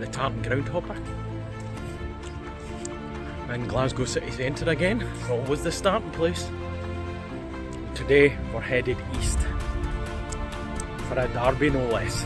the Tartan Groundhopper. In Glasgow city centre again, always the starting place. Today we're headed east for a derby, no less.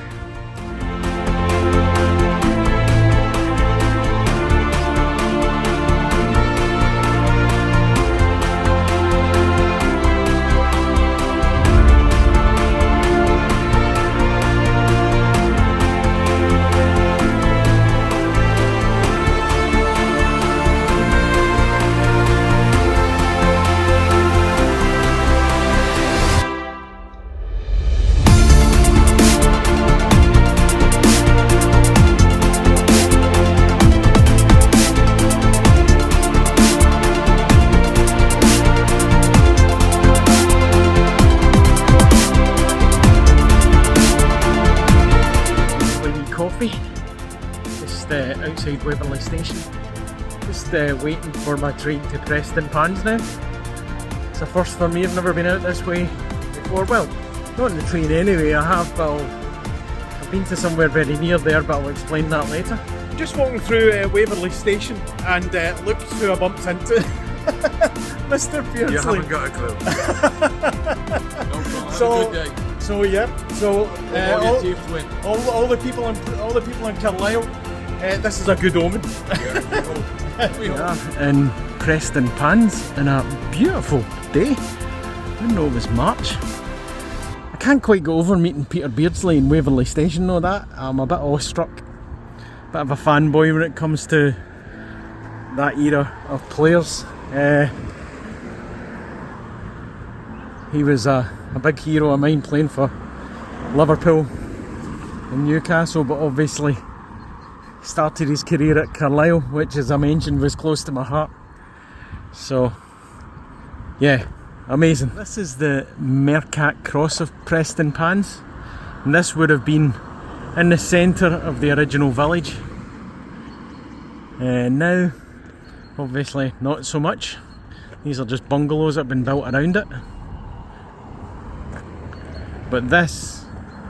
Just outside Waverley Station, just waiting for my train to Prestonpans now. It's a first for me, I've never been out this way before. Well, not in the train anyway, I have, but I've been to somewhere very near there, but I'll explain that later. Just walking through Waverley Station and look who I bumped into. Mr. Beardsley. You haven't got a clue. No problem. So yeah, all the people in Carlisle, this is a good omen. We are in Prestonpans in a beautiful day. I didn't know it was March. I can't quite go over meeting Peter Beardsley in Waverley Station, know that. I'm a bit awestruck. Bit of a fanboy when it comes to that era of players. He was a big hero of mine playing for Liverpool and Newcastle, but obviously started his career at Carlisle, which, as I mentioned, was close to my heart. So yeah, amazing. This is the Mercat Cross of Prestonpans, and this would have been in the centre of the original village. Now obviously not so much. These are just bungalows that have been built around it. But this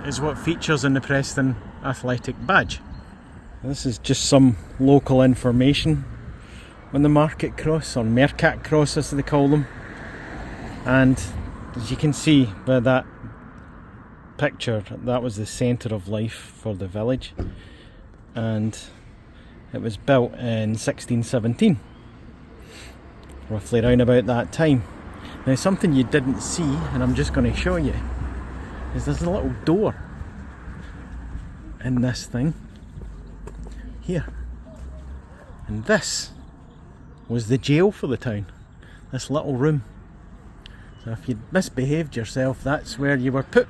is what features in the Preston Athletic badge. This is just some local information on the Market Cross, or Mercat Cross as they call them. And as you can see by that picture, that was the centre of life for the village. And it was built in 1617, roughly around about that time. Now, something you didn't see, and I'm just going to show you, is there's a little door in this thing here, and this was the jail for the town, this little room. So if you'd misbehaved yourself, that's where you were put.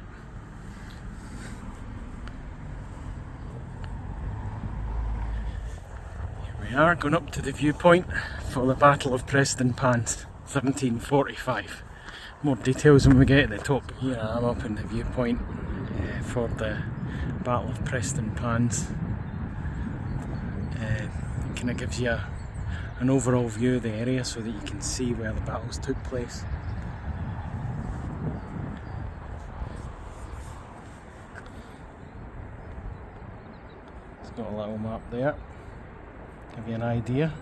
Here we are, going up to the viewpoint for the Battle of Prestonpans, 1745. More details when we get to the top. Here I am up in the viewpoint for the Battle of Prestonpans. Kind of gives you an overall view of the area so that you can see where the battles took place. It's got a little map there, give you an idea.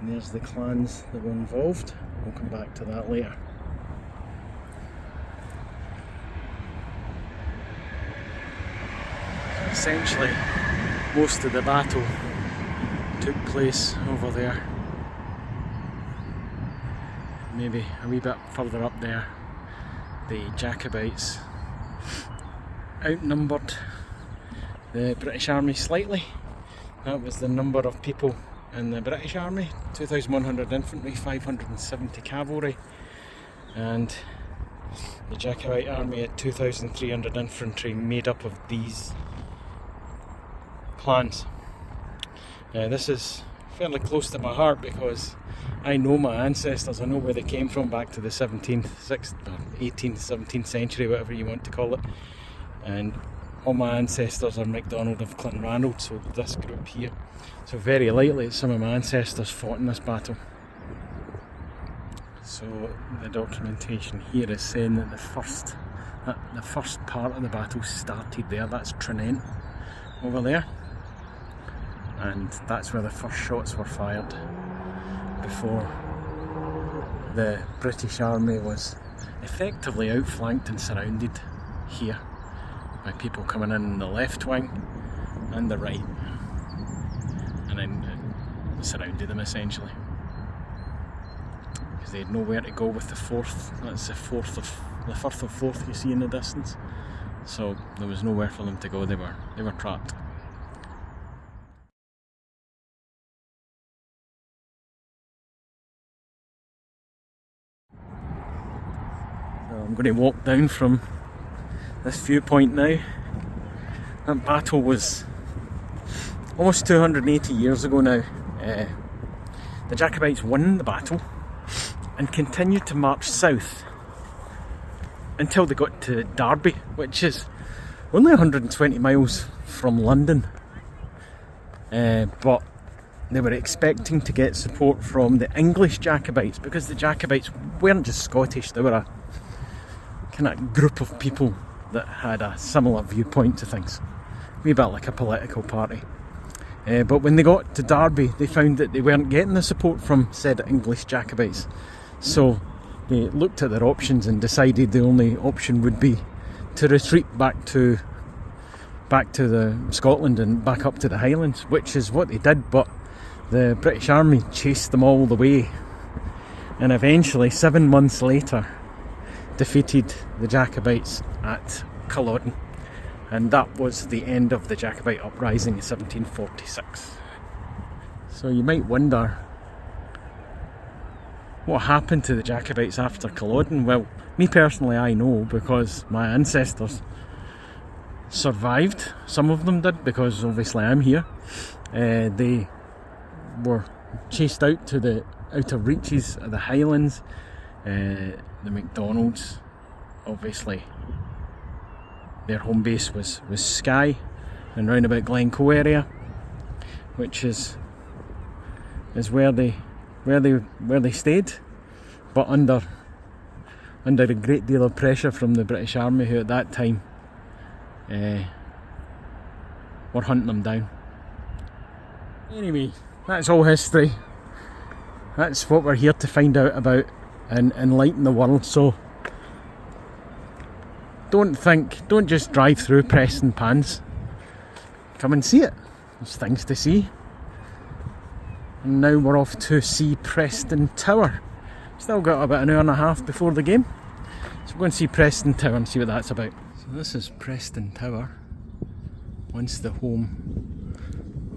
And there's the clans that were involved. We'll come back to that later. So essentially, most of the battle took place over there. Maybe a wee bit further up there, the Jacobites outnumbered the British Army slightly. That was the number of people in the British Army: 2,100 infantry, 570 cavalry, and the Jacobite army had 2,300 infantry made up of these clans. This is fairly close to my heart because I know my ancestors, I know where they came from back to the 17th, 18th, 17th century, whatever you want to call it, and all my ancestors are MacDonald of Clanranald, so this group here. So very likely some of my ancestors fought in this battle. So the documentation here is saying that the first The first part of the battle started there. That's Trinent over there, and that's where the first shots were fired before the British Army was effectively outflanked and surrounded here by people coming in the left wing and the right, and then surrounded them essentially because they had nowhere to go with the 4th. That's the 1st of 4th you see in the distance, so there was nowhere for them to go. They were trapped. So I'm going to walk down from this viewpoint now. That battle was almost 280 years ago now. The Jacobites won the battle and continued to march south until they got to Derby, which is only 120 miles from London. But they were expecting to get support from the English Jacobites, because the Jacobites weren't just Scottish, they were a kind of group of people that had a similar viewpoint to things, a wee bit like a political party. But when they got to Derby, they found that they weren't getting the support from said English Jacobites, so they looked at their options and decided the only option would be to retreat back to the Scotland and back up to the Highlands, which is what they did. But the British Army chased them all the way, and eventually 7 months later defeated the Jacobites at Culloden, and that was the end of the Jacobite uprising in 1746. So you might wonder, what happened to the Jacobites after Culloden? Well, me personally, I know, because my ancestors survived. Some of them did, because obviously I'm here. They were chased out to the outer reaches of the Highlands. The MacDonalds, obviously their home base was Skye and round about Glencoe area, which is where they stayed, but under a great deal of pressure from the British Army, who at that time were hunting them down. Anyway, that's all history. That's what we're here to find out about and enlighten the world. So don't just drive through Prestonpans. Come and see it. There's things to see. And now we're off to see Preston Tower. Still got about an hour and a half before the game, so we're going to see Preston Tower and see what that's about. So this is Preston Tower, once the home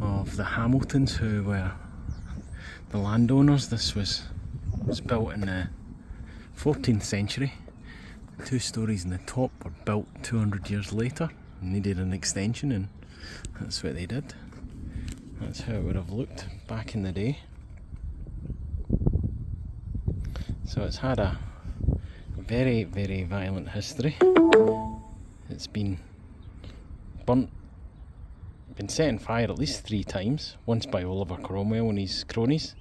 of the Hamiltons, who were the landowners. This was built in the 14th century. 2 stories in the top were built 200 years later and needed an extension, and that's what they did. That's how it would have looked back in the day. So it's had a very, very violent history. It's been burnt, been set on fire at least 3 times, once by Oliver Cromwell and his cronies.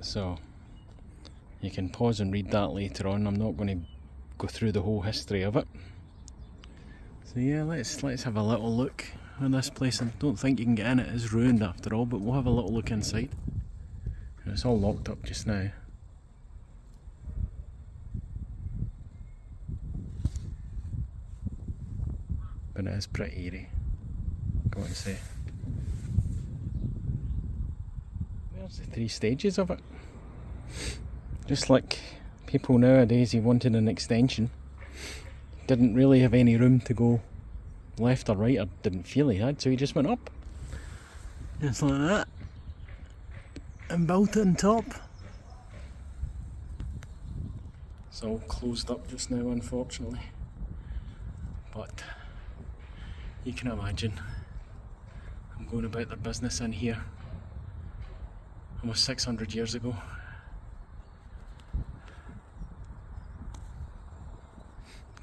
So you can pause and read that later on. I'm not going to go through the whole history of it. So yeah, let's have a little look at this place. I don't think you can get in. It is ruined after all, but we'll have a little look inside. And it's all locked up just now. But it is pretty eerie, got to say. There's the 3 stages of it. Just like people nowadays, he wanted an extension. Didn't really have any room to go left or right, or didn't feel he had, so he just went up. Just like that. And built it on top. It's all closed up just now, unfortunately. But you can imagine I'm going about their business in here almost 600 years ago.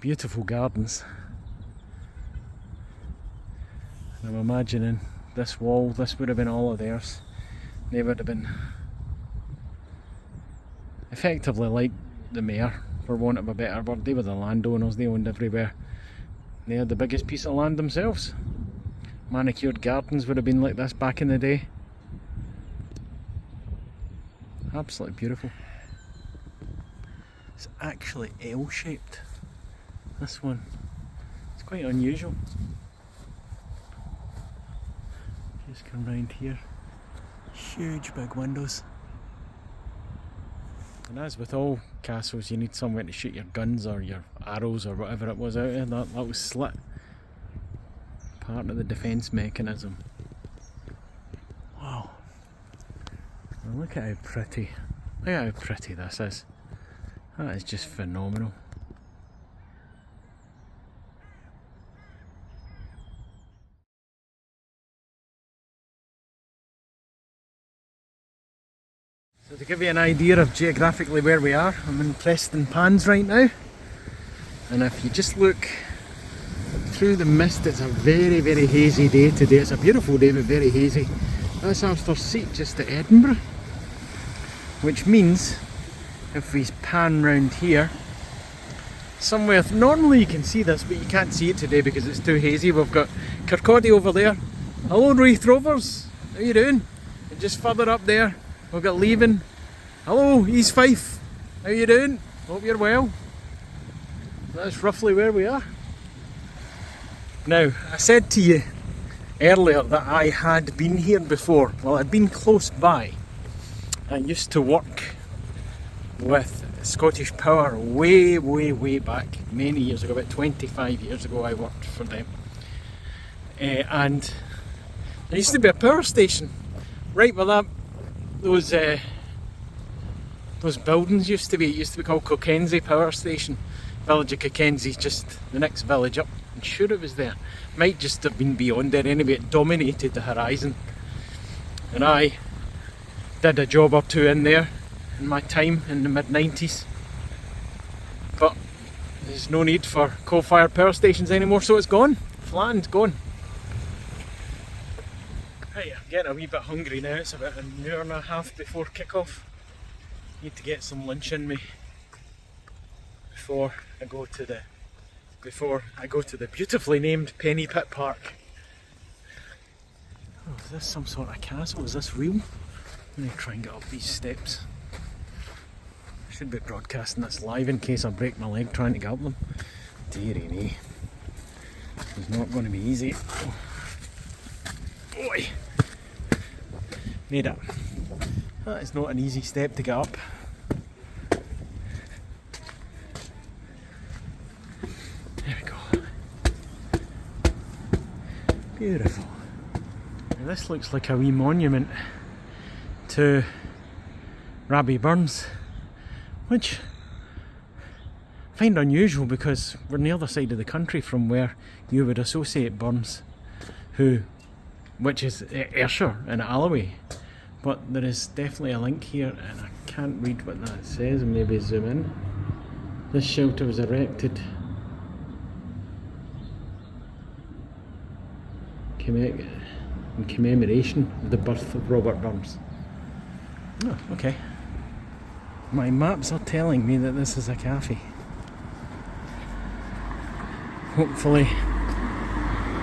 Beautiful gardens. And I'm imagining this wall, this would have been all of theirs. They would have been effectively like the mayor, for want of a better word. They were the landowners, they owned everywhere. They had the biggest piece of land themselves. Manicured gardens would have been like this back in the day. Absolutely beautiful. It's actually L-shaped, this one. It's quite unusual. Just come round here. Huge big windows. And as with all castles, you need somewhere to shoot your guns or your arrows or whatever it was out there. That was slit. Part of the defence mechanism. Wow. Well, look at how pretty. Look at how pretty this is. That is just phenomenal. So to give you an idea of geographically where we are, I'm in Prestonpans right now, and if you just look through the mist, it's a very, very hazy day today. It's a beautiful day but very hazy. That's our first seat just at Edinburgh, which means if we pan round here, somewhere, normally you can see this but you can't see it today because it's too hazy. We've got Kirkcaldy over there. Hello Wraith Rovers, how you doing? And just further up there we've got Leven. Hello East Fife, how you doing? Hope you're well. That's roughly where we are. Now, I said to you earlier that I had been here before. Well, I'd been close by. I used to work with Scottish Power way back, many years ago, about 25 years ago I worked for them. And there used to be a power station right where those buildings used to be. It used to be called Cockenzie Power Station. Village of Cockenzie's just the next village up. I'm sure it was there. Might just have been beyond there anyway. It dominated the horizon. And I did a job or two in there in my time in the mid-90s. But there's no need for coal-fired power stations anymore, so it's gone. Flattened, gone. Hey, I'm getting a wee bit hungry now. It's about an hour and a half before kick-off. Need to get some lunch in me before I go to the beautifully named Penny Pit Park. Oh, is this some sort of castle? Is this real? I'm going to try and get up these steps. I should be broadcasting this live in case I break my leg trying to get up them. Dearie me. It's not going to be easy. Oh. Boy! Made it. That is not an easy step to get up. There we go. Beautiful. Now this looks like a wee monument to Rabbie Burns, which I find unusual because we're on the other side of the country from where you would associate Burns, which is Ayrshire and Alloway. But there is definitely a link here, and I can't read what that says. Maybe zoom in. This shelter was erected in commemoration of the birth of Robert Burns. Oh, okay. My maps are telling me that this is a cafe. Hopefully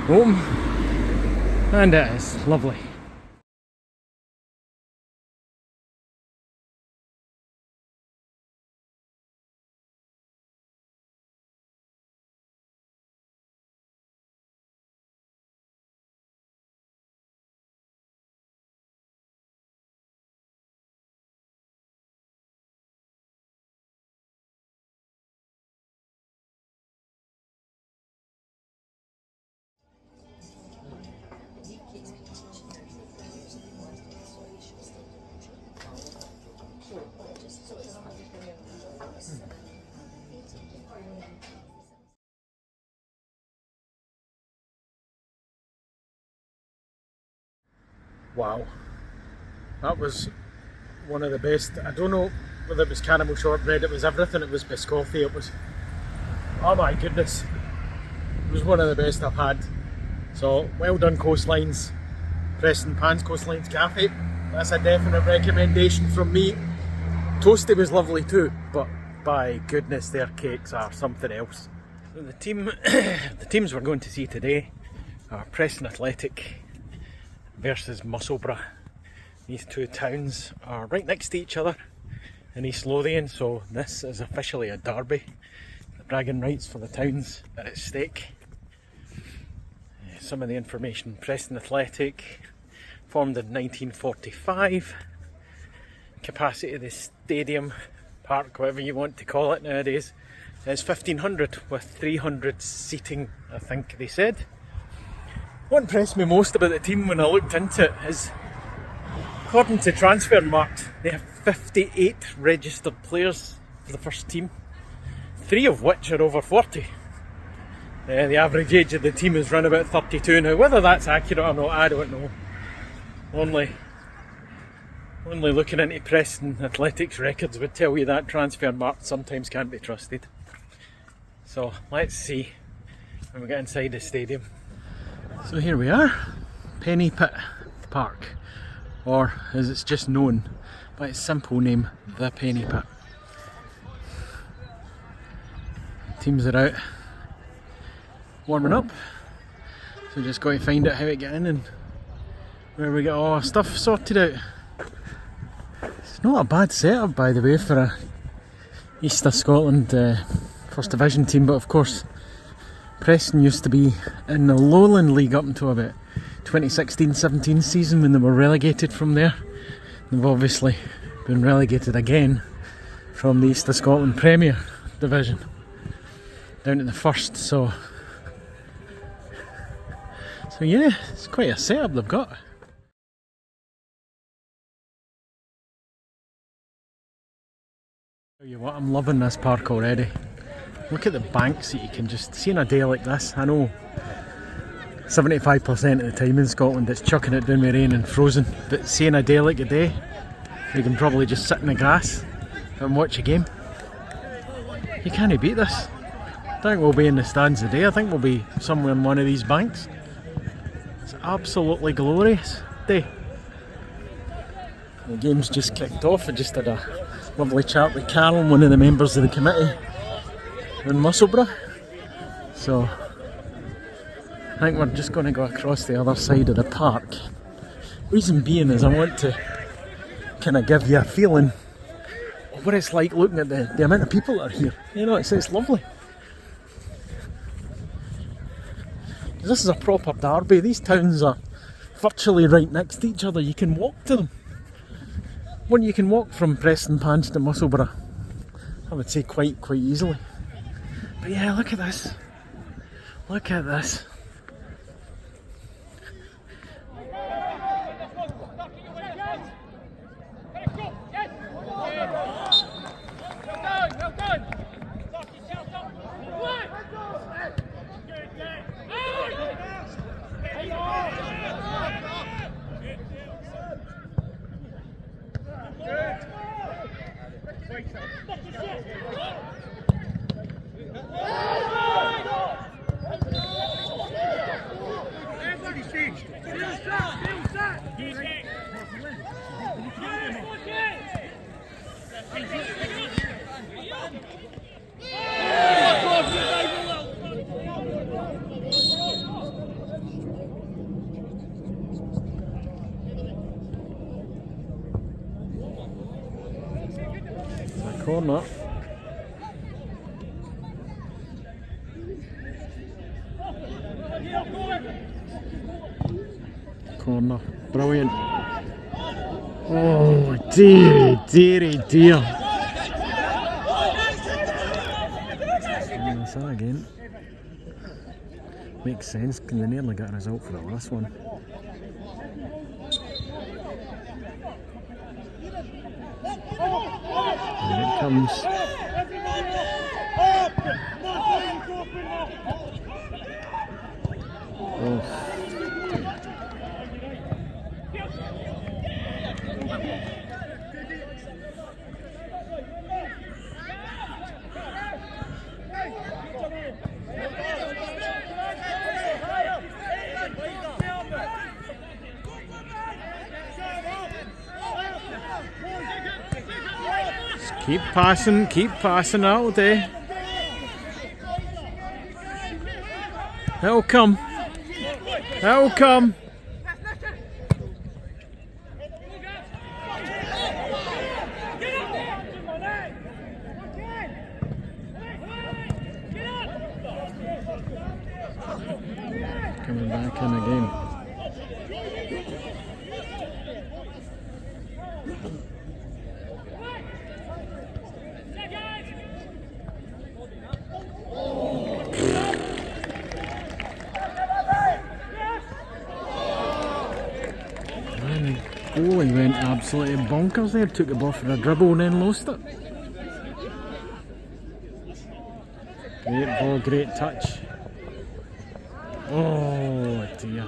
home. And it is lovely. Wow, that was one of the best. I don't know whether it was caramel shortbread, it was everything, it was biscotti, it was, oh my goodness, it was one of the best I've had. So well done Coastlines, Prestonpans Coastlines Cafe, that's a definite recommendation from me. Toasty was lovely too, but by goodness, their cakes are something else. So the teams we're going to see today are Preston Athletic versus Musselburgh. These two towns are right next to each other in East Lothian, so this is officially a derby. The bragging rights for the towns are at stake. Some of the information: Preston Athletic, formed in 1945. Capacity of the stadium, park, whatever you want to call it nowadays, is 1,500 with 300 seating, I think they said. What impressed me most about the team when I looked into it is, according to Transfermarkt, they have 58 registered players for the first team, 3 of which are over 40. The average age of the team is around about 32 now. Whether that's accurate or not, I don't know. Only looking into Preston Athletics records would tell you that Transfermarkt sometimes can't be trusted. So let's see when we get inside the stadium. So here we are, Penny Pit Park, or as it's just known by its simple name, the Penny Pit. Teams are out warming up, so just got to find out how to get in and where we get all our stuff sorted out. It's not a bad setup, by the way, for a East of Scotland First Division team, but of course Preston used to be in the Lowland League up until about 2016-17 season when they were relegated from there. They've obviously been relegated again from the East of Scotland Premier Division down to the first, so yeah, it's quite a setup they've got. Tell you what, I'm loving this park already. Look at the banks that you can just see on a day like this. I know 75% of the time in Scotland it's chucking it down with rain and frozen, but seeing a day like today, you can probably just sit in the grass and watch a game. You can't beat this. I think we'll be in the stands today. I think we'll be somewhere on one of these banks. It's absolutely glorious day. The game's just kicked off. I just had a lovely chat with Carol, one of the members of the committee in Musselburgh. So I think we're just going to go across the other side of the park. Reason being is I want to kind of give you a feeling of what it's like looking at the amount of people that are here. You know, it's lovely. This is a proper derby. These towns are virtually right next to each other. You can walk to them. Well, you can walk from Prestonpans to Musselburgh, I would say quite easily. But yeah, look at this. Look at this. Corner. Corner. Brilliant. Oh, dearie. That's that again. Makes sense, because they nearly got a result for the last one. And it comes. Oh. Keep passing, that'll do. That'll come. That'll come. Coming back in again. Oh, he went absolutely bonkers there, took the ball for a dribble and then lost it. Great ball, great touch. Oh dear.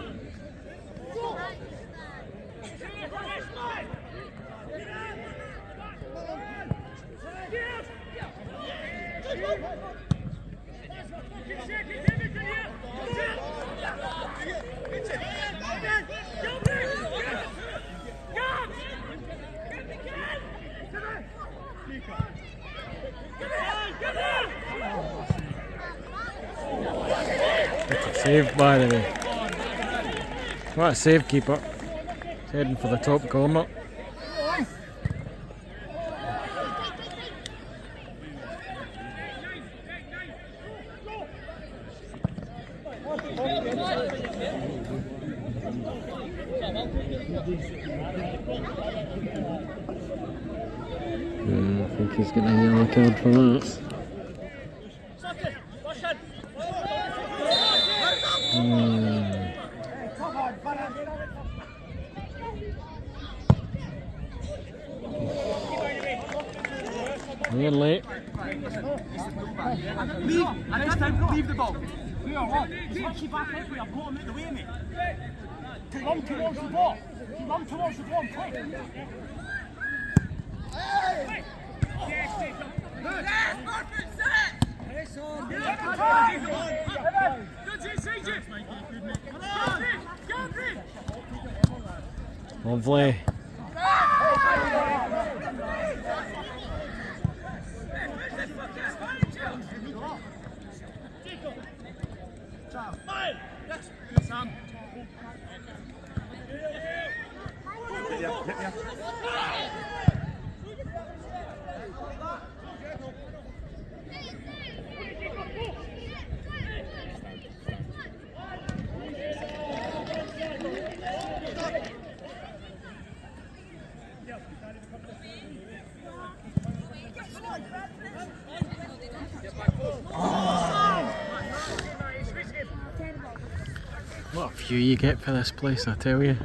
That's a save, by the way. What a save, keeper. He's heading for the top corner. I think he's getting a yellow card for that. We're late. Leave the ball. Keep back out, we are blowing out the way, mate. To run towards the ball. To run towards the ball, quick. Hey! Yes, perfect set! Press on. Good CJ. Lovely. Sam. What a view you get for this place, I tell you.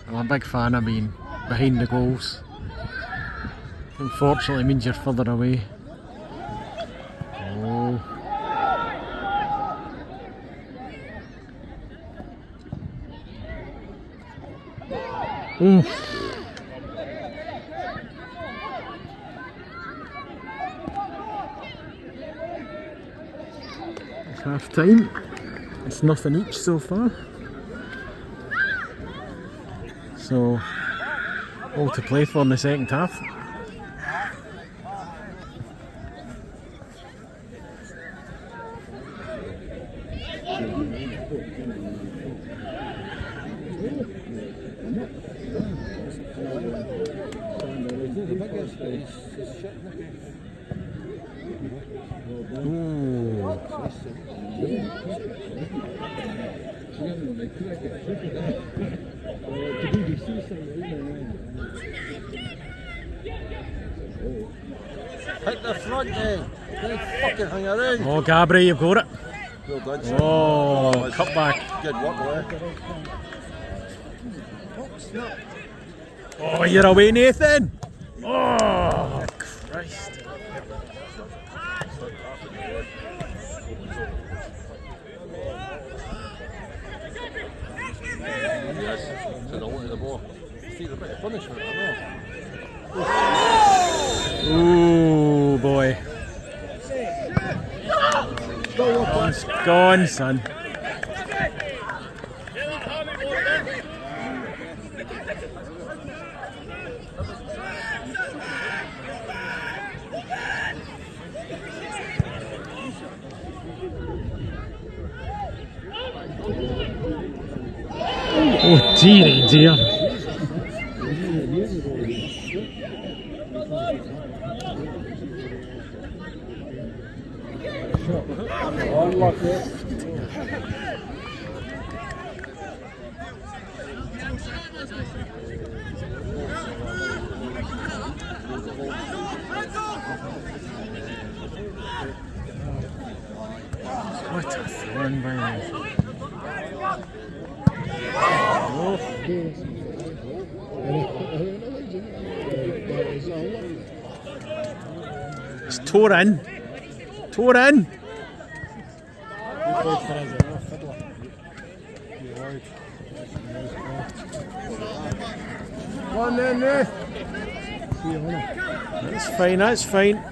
I'm a big fan of being behind the goals. Unfortunately, it means you're further away. Oh. It's half time. It's nothing each so far. So, all to play for in the second half. Hit the front then. Don't fucking hang around. Oh, Gabri, you've got it. Well done, son. Oh, cut back. Good work, boy. Oh, you're away, Nathan. Oh, Christ. Yes, to the line of the ball. See the bit of punishment, I know. Ooh, boy. It's gone, son. Oh dearie dear. What a throw by them. It's tore in. Tore in. One in there. That's fine, that's fine.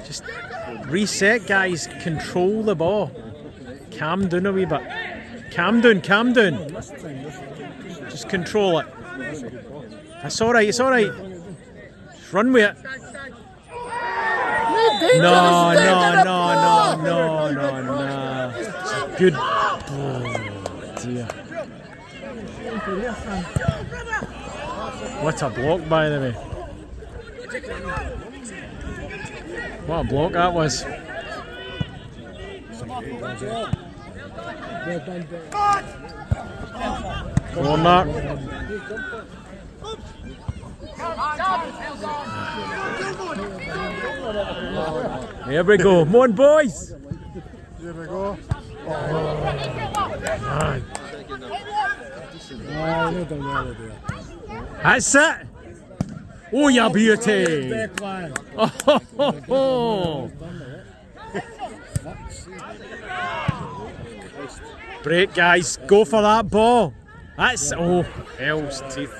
Just reset, guys. Control the ball. Calm down a wee bit. Calm down, calm down. Just control it. It's alright, it's alright. Just run with it. No, no, no, no, no, no. It's a good. Oh dear. What a block, by the way. What a block that was. Corner. There we go. Come on, boys. There we go. That's it. Oh, you beauty. Oh, ho, ho, ho. Break, guys. Go for that ball. That's, oh, hell's teeth.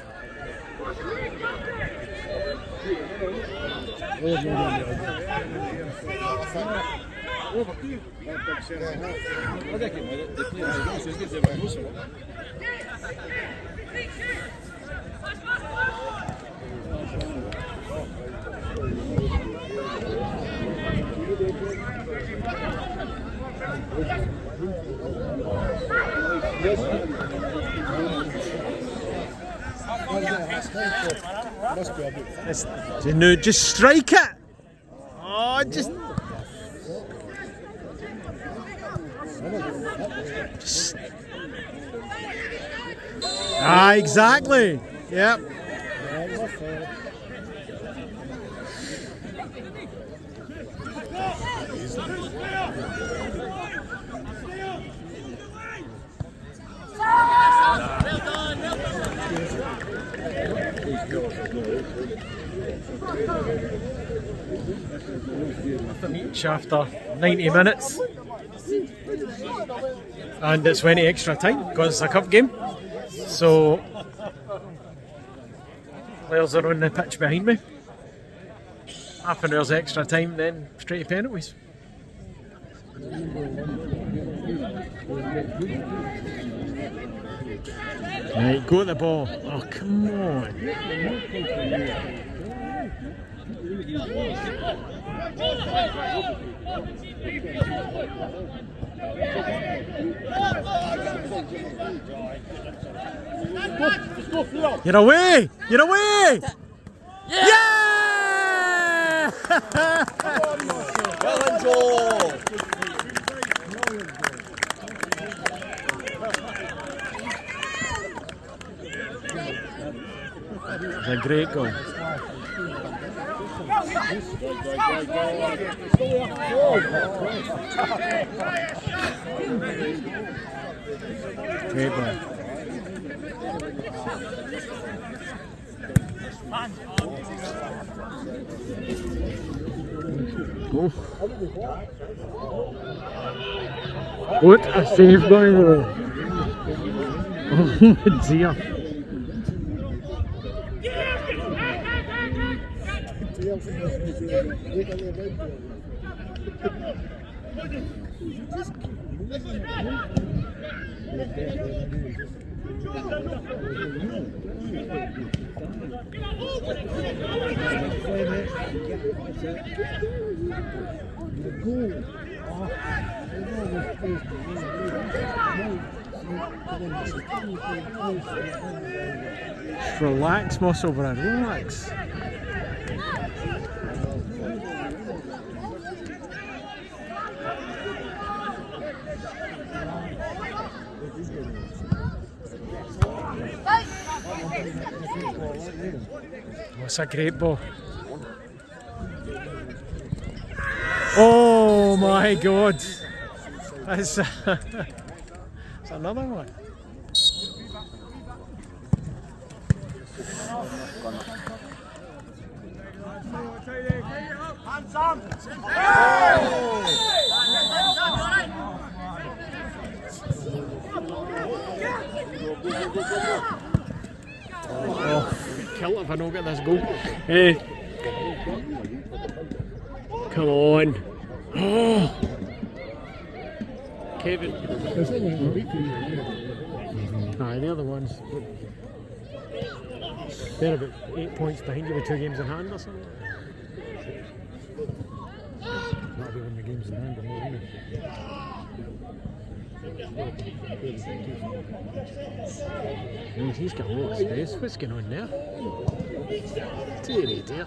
No, just strike it. Oh, just exactly. Yep. Each after 90 minutes, and it's 20 extra time because it's a cup game. So players are on the pitch behind me. Half an hour's extra time, then straight to penalties. Right, go at the ball. Oh, come on. You're away! You're away! Yeah! Well done, Joel. It's a great goal. Great ball. Oh. What a save, by the way. Oh dear. Relax, Musselburgh, relax. That's a great ball. Oh my God! That's, that's another one. Hands on! Oh, kill it if I don't get this goal. Hey. Come on. Oh. Kevin. Aye, the other ones. They're about 8 points behind you with 2 games in hand or something. That'll be when the game's in hand or more, isn't it? He's got a lot of space. What's going on there? Deary dear.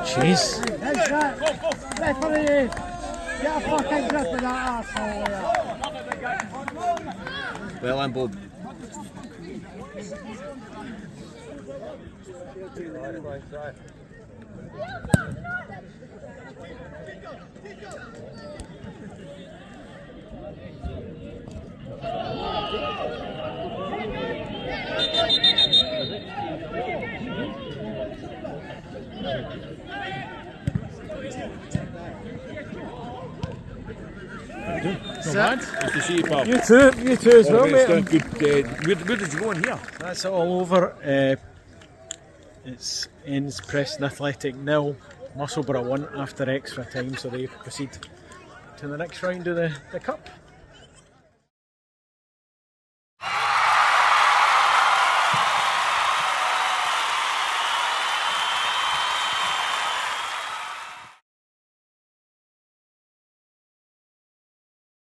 Jeez. Referee, get a fucking grip of that arsehole there. Well done, Bob. Sad. Nice to see you, pal. You too as well, mate. Good. Where did you go in here? That's it all over. It's ends Preston Athletic 0, Musselburgh 1 after extra time, so they proceed to the next round of the cup.